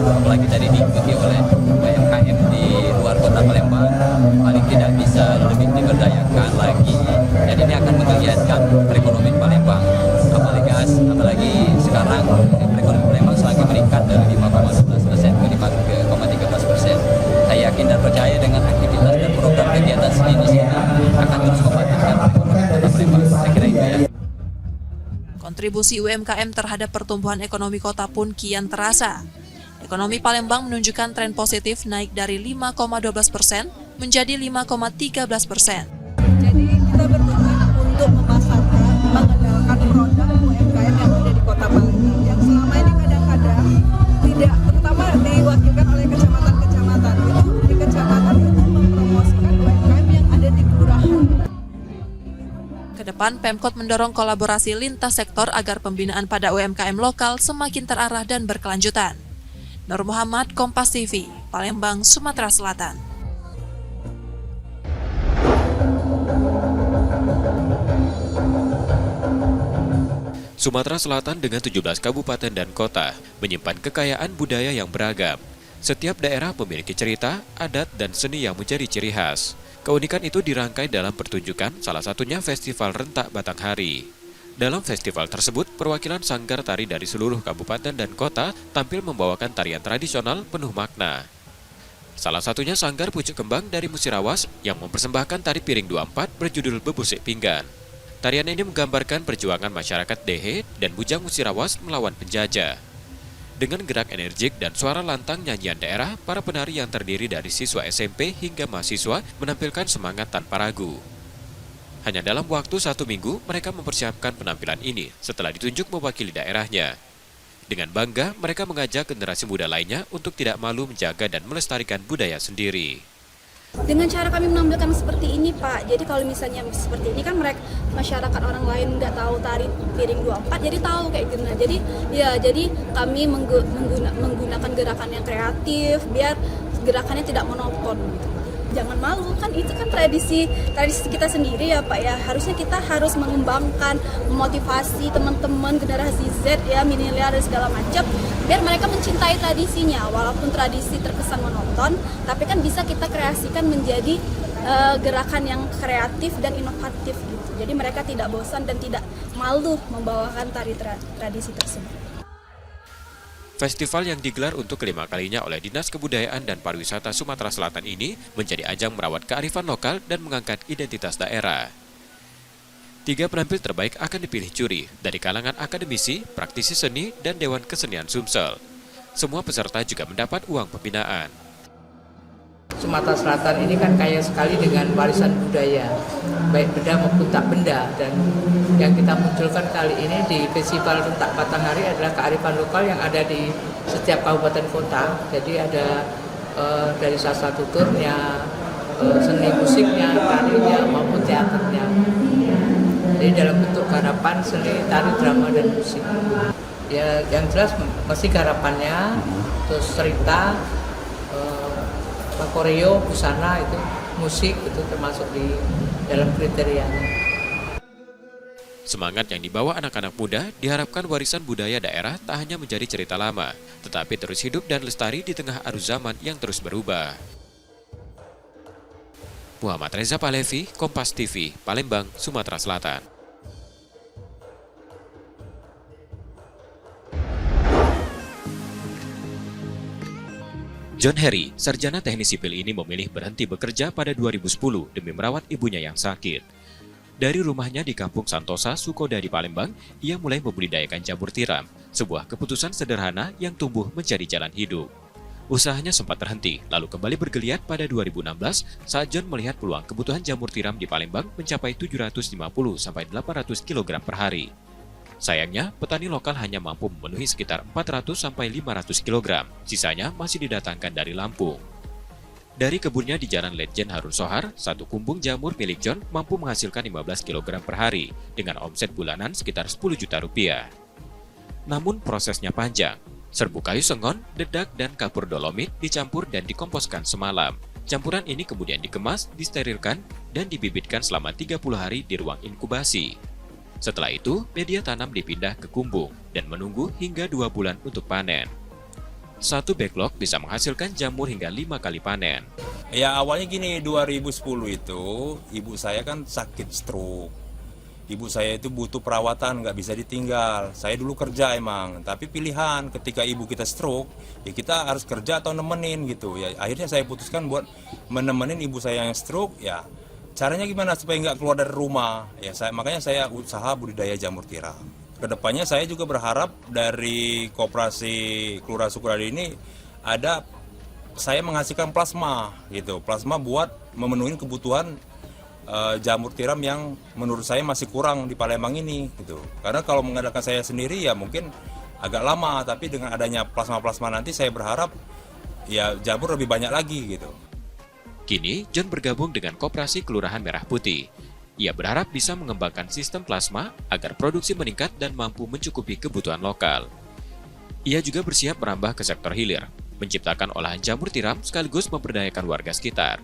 apalagi tadi diikuti oleh UMKM di luar kota Palembang paling tidak bisa lebih diberdayakan lagi, dan ini akan menggeliatkan perekonomian Palembang, apalagi sekarang perekonomian Palembang selagi meningkat dari 5,11% ke 5,13%. Saya yakin dan percaya dengan aktivitas dan program kegiatan sejenis ini akan terus membangkitkan perekonomian kota Palembang. Saya kira itu ya. Kontribusi UMKM terhadap pertumbuhan ekonomi kota pun kian terasa. Ekonomi Palembang menunjukkan tren positif naik dari 5,12% menjadi 5,13%. Jadi kita bertujuan untuk memasarkan, mengenalkan produk UMKM yang ada di kota Palembang yang selama ini kadang-kadang tidak, terutama diwakilkan oleh kecamatan-kecamatan. Itu di kecamatan itu mempromosikan UMKM yang ada di kelurahan. Kedepan, Pemkot mendorong kolaborasi lintas sektor agar pembinaan pada UMKM lokal semakin terarah dan berkelanjutan. Nur Muhammad, Kompas TV, Palembang, Sumatera Selatan. Sumatera Selatan dengan 17 kabupaten dan kota menyimpan kekayaan budaya yang beragam. Setiap daerah memiliki cerita, adat, dan seni yang menjadi ciri khas. Keunikan itu dirangkai dalam pertunjukan, salah satunya Festival Rentak Batanghari. Dalam festival tersebut, perwakilan sanggar tari dari seluruh kabupaten dan kota tampil membawakan tarian tradisional penuh makna. Salah satunya sanggar Pucuk Kembang dari Musirawas yang mempersembahkan tari piring 24 berjudul Bebusik Pinggan. Tarian ini menggambarkan perjuangan masyarakat Dehe dan Bujang Musirawas melawan penjajah. Dengan gerak energik dan suara lantang nyanyian daerah, para penari yang terdiri dari siswa SMP hingga mahasiswa menampilkan semangat tanpa ragu. Hanya dalam waktu 1 minggu, mereka mempersiapkan penampilan ini setelah ditunjuk mewakili daerahnya. Dengan bangga, mereka mengajak generasi muda lainnya untuk tidak malu menjaga dan melestarikan budaya sendiri. Dengan cara kami menampilkan seperti ini, Pak, jadi kalau misalnya seperti ini kan mereka masyarakat orang lain nggak tahu tari piring 24, jadi tahu kayak gimana. Jadi kami menggunakan gerakan yang kreatif biar gerakannya tidak monoton. Jangan malu, kan itu kan tradisi kita sendiri ya, Pak ya. Harusnya kita harus mengembangkan, memotivasi teman-teman generasi Z ya, milenial dan segala macam, biar mereka mencintai tradisinya. Walaupun tradisi terkesan monoton, tapi kan bisa kita kreasikan menjadi gerakan yang kreatif dan inovatif gitu. Jadi mereka tidak bosan dan tidak malu membawakan tari tradisi tersebut. Festival yang digelar untuk kelima kalinya oleh Dinas Kebudayaan dan Pariwisata Sumatera Selatan ini menjadi ajang merawat kearifan lokal dan mengangkat identitas daerah. 3 penampil terbaik akan dipilih juri dari kalangan akademisi, praktisi seni, dan Dewan Kesenian Sumsel. Semua peserta juga mendapat uang pembinaan. Sumatera Selatan ini kan kaya sekali dengan warisan budaya, baik benda maupun tak benda, dan yang kita munculkan kali ini di Festival Rentak Batanghari adalah kearifan lokal yang ada di setiap kabupaten kota. Jadi ada dari salah satu turnya, seni musiknya, tarinya maupun teaternya. Jadi dalam bentuk garapan seni, tari, drama, dan musik. Ya, yang jelas mesti garapannya, terus cerita, koreo, busana itu, musik itu termasuk di dalam kriterianya. Semangat yang dibawa anak-anak muda diharapkan warisan budaya daerah tak hanya menjadi cerita lama, tetapi terus hidup dan lestari di tengah arus zaman yang terus berubah. Muhammad Reza Palevi, Kompas TV, Palembang, Sumatera Selatan. John Harry, sarjana teknik sipil ini memilih berhenti bekerja pada 2010 demi merawat ibunya yang sakit. Dari rumahnya di Kampung Santosa, Sukodadi, Palembang, ia mulai membudidayakan jamur tiram, sebuah keputusan sederhana yang tumbuh menjadi jalan hidup. Usahanya sempat terhenti, lalu kembali bergeliat pada 2016 saat John melihat peluang kebutuhan jamur tiram di Palembang mencapai 750-800 kg per hari. Sayangnya, petani lokal hanya mampu memenuhi sekitar 400-500 kg, sisanya masih didatangkan dari Lampung. Dari kebunnya di Jalan Letjen Harun Sohar, satu kumbung jamur milik John mampu menghasilkan 15 kg per hari, dengan omset bulanan sekitar 10 juta rupiah. Namun prosesnya panjang. Serbu kayu sengon, dedak, dan kapur dolomit dicampur dan dikomposkan semalam. Campuran ini kemudian dikemas, disterilkan, dan dibibitkan selama 30 hari di ruang inkubasi. Setelah itu, media tanam dipindah ke kumbung dan menunggu hingga 2 bulan untuk panen. Satu backlog bisa menghasilkan jamur hingga 5 kali panen. Ya awalnya gini, 2010 itu ibu saya kan sakit stroke. Ibu saya itu butuh perawatan, nggak bisa ditinggal. Saya dulu kerja emang, tapi pilihan ketika ibu kita stroke, ya kita harus kerja atau nemenin gitu. Ya akhirnya saya putuskan buat menemenin ibu saya yang stroke. Ya caranya gimana supaya nggak keluar dari rumah? Ya makanya saya usaha budidaya jamur tiram. Kedepannya saya juga berharap dari koperasi Kelurahan Sukodadi ini ada saya menghasilkan plasma gitu, plasma buat memenuhi kebutuhan jamur tiram yang menurut saya masih kurang di Palembang ini gitu. Karena kalau mengadakan saya sendiri ya mungkin agak lama, tapi dengan adanya plasma-plasma nanti saya berharap ya jamur lebih banyak lagi gitu. Kini John bergabung dengan Koperasi Kelurahan Merah Putih. Ia berharap bisa mengembangkan sistem plasma agar produksi meningkat dan mampu mencukupi kebutuhan lokal. Ia juga bersiap merambah ke sektor hilir, menciptakan olahan jamur tiram sekaligus memberdayakan warga sekitar.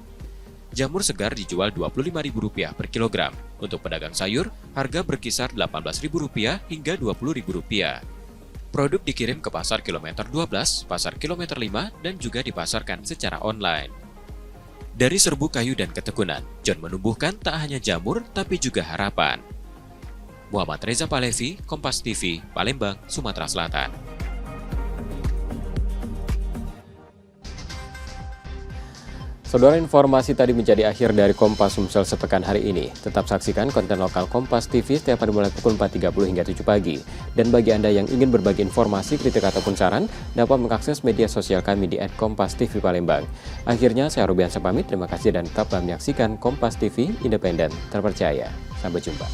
Jamur segar dijual Rp25.000 per kilogram. Untuk pedagang sayur, harga berkisar Rp18.000 hingga Rp20.000. Produk dikirim ke pasar kilometer 12, pasar kilometer 5, dan juga dipasarkan secara online. Dari serbu kayu dan ketekunan, John menumbuhkan tak hanya jamur, tapi juga harapan. Muhammad Reza Palevi, Kompas TV, Palembang, Sumatera Selatan. Saudara, informasi tadi menjadi akhir dari Kompas Sumsel sepekan hari ini. Tetap saksikan konten lokal Kompas TV setiap hari mulai pukul 4.30 hingga 7 pagi. Dan bagi Anda yang ingin berbagi informasi, kritik ataupun saran, dapat mengakses media sosial kami di @kompastv_palembang. Akhirnya, saya Rubiansa pamit. Terima kasih dan tetap menyaksikan Kompas TV, independen, terpercaya. Sampai jumpa.